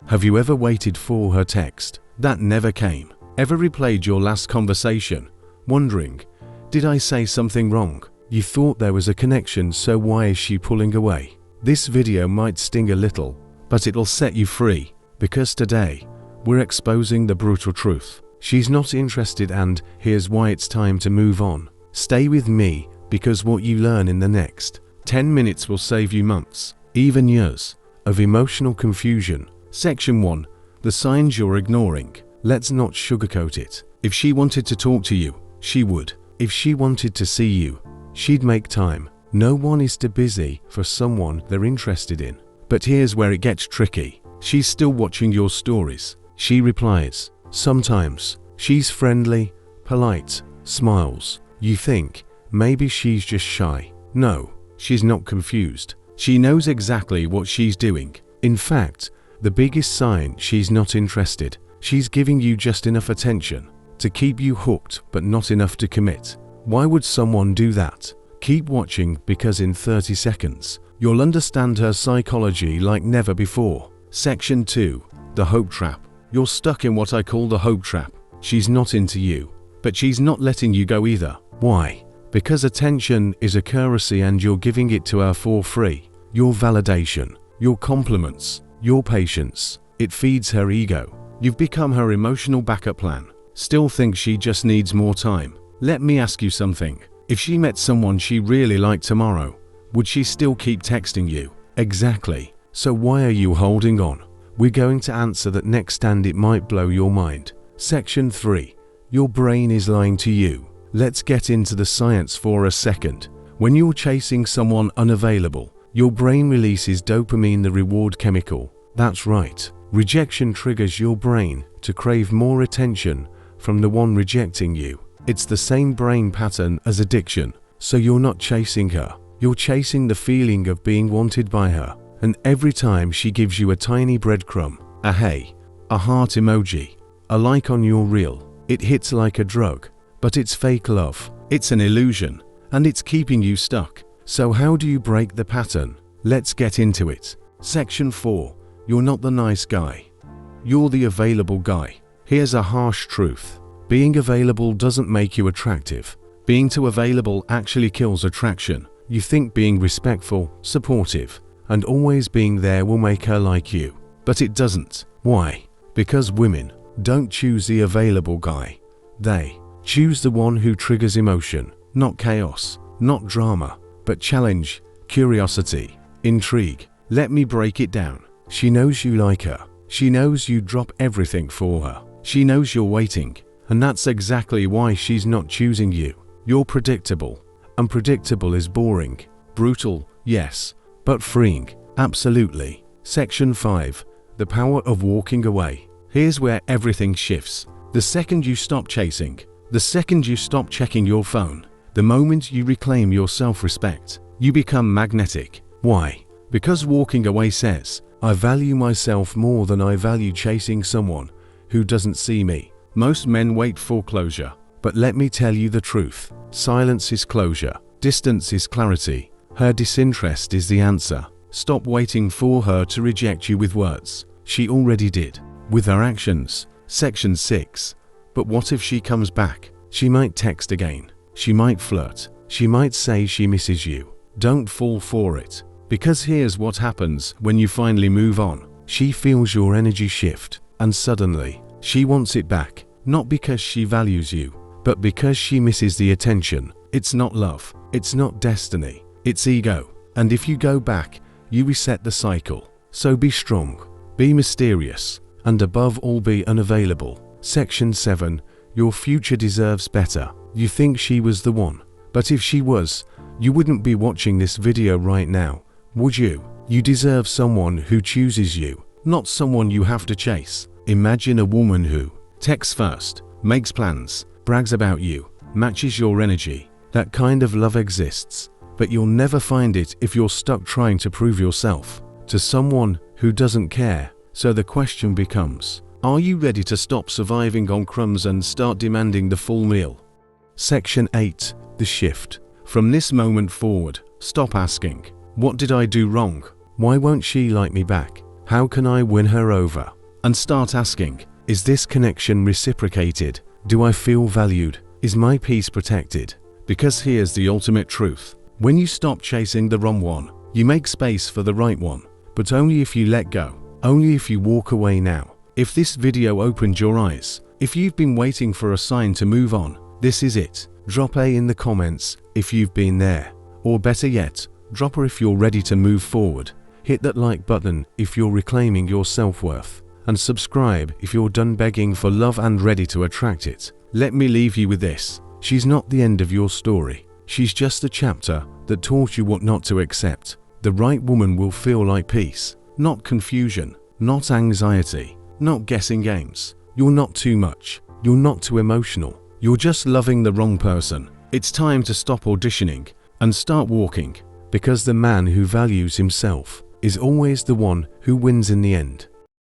Have you ever waited for her text that never came? Ever replayed your last conversation, wondering, did I say something wrong? You thought there was a connection, so why is she pulling away? This video might sting a little, but it'll set you free, because today, we're exposing the brutal truth. She's not interested, and here's why it's time to move on. Stay with me, because what you learn in the next 10 minutes will save you months, even years, of emotional confusion. Section 1. The signs you're ignoring. Let's not sugarcoat it. If she wanted to talk to you, she would. If she wanted to see you, she'd make time. No one is too busy for someone they're interested in. But here's where it gets tricky. She's still watching your stories. She replies. Sometimes. She's friendly, polite, smiles. You think, maybe she's just shy. No, she's not confused. She knows exactly what she's doing. In fact, the biggest sign she's not interested. She's giving you just enough attention to keep you hooked, but not enough to commit. Why would someone do that? Keep watching, because in 30 seconds, you'll understand her psychology like never before. Section 2. The hope trap. You're stuck in what I call the hope trap. She's not into you, but she's not letting you go either. Why? Because attention is a currency and you're giving it to her for free. Your validation, your compliments, your patience. It feeds her ego. You've become her emotional backup plan. Still think she just needs more time. Let me ask you something. If she met someone she really liked tomorrow, would she still keep texting you? Exactly. So why are you holding on? We're going to answer that next, and it might blow your mind. Section 3. Your brain is lying to you. Let's get into the science for a second. When you're chasing someone unavailable, your brain releases dopamine, the reward chemical. That's right. Rejection triggers your brain to crave more attention from the one rejecting you. It's the same brain pattern as addiction. So you're not chasing her. You're chasing the feeling of being wanted by her. And every time she gives you a tiny breadcrumb, a hey, a heart emoji, a like on your reel, it hits like a drug. But it's fake love. It's an illusion. And it's keeping you stuck. So how do you break the pattern? Let's get into it. Section 4. You're not the nice guy. You're the available guy. Here's a harsh truth. Being available doesn't make you attractive. Being too available actually kills attraction. You think being respectful, supportive, and always being there will make her like you. But it doesn't. Why? Because women don't choose the available guy. They choose the one who triggers emotion, not chaos, not drama, but challenge, curiosity, intrigue. Let me break it down. She knows you like her. She knows you drop everything for her. She knows you're waiting. And that's exactly why she's not choosing you. You're predictable. Unpredictable is boring. Brutal, yes. But freeing, absolutely. Section 5. The power of walking away. Here's where everything shifts. The second you stop chasing, the second you stop checking your phone, the moment you reclaim your self-respect, you become magnetic. Why? Because walking away says, I value myself more than I value chasing someone who doesn't see me. Most men wait for closure, but let me tell you the truth. Silence is closure. Distance is clarity. Her disinterest is the answer. Stop waiting for her to reject you with words. She already did. With her actions. Section 6. But what if she comes back? She might text again. She might flirt. She might say she misses you. Don't fall for it. Because here's what happens when you finally move on. She feels your energy shift, and suddenly, she wants it back. Not because she values you, but because she misses the attention. It's not love. It's not destiny. It's ego. And if you go back, you reset the cycle. So be strong, be mysterious, and above all be unavailable. Section 7. Your future deserves better. You think she was the one. But if she was, you wouldn't be watching this video right now, would you? You deserve someone who chooses you, not someone you have to chase. Imagine a woman who texts first, makes plans, brags about you, matches your energy. That kind of love exists, but you'll never find it if you're stuck trying to prove yourself to someone who doesn't care. So the question becomes, are you ready to stop surviving on crumbs and start demanding the full meal? Section 8. The shift. From this moment forward, stop asking, what did I do wrong? Why won't she like me back? How can I win her over? And start asking, is this connection reciprocated? Do I feel valued? Is my peace protected? Because here's the ultimate truth. When you stop chasing the wrong one, you make space for the right one. But only if you let go. Only if you walk away now. If this video opened your eyes, if you've been waiting for a sign to move on, this is it. Drop A in the comments if you've been there. Or better yet, drop A if you're ready to move forward. Hit that like button if you're reclaiming your self-worth. And subscribe if you're done begging for love and ready to attract it. Let me leave you with this. She's not the end of your story. She's just a chapter that taught you what not to accept. The right woman will feel like peace, not confusion, not anxiety, not guessing games. You're not too much. You're not too emotional. You're just loving the wrong person. It's time to stop auditioning and start walking, because the man who values himself is always the one who wins in the end.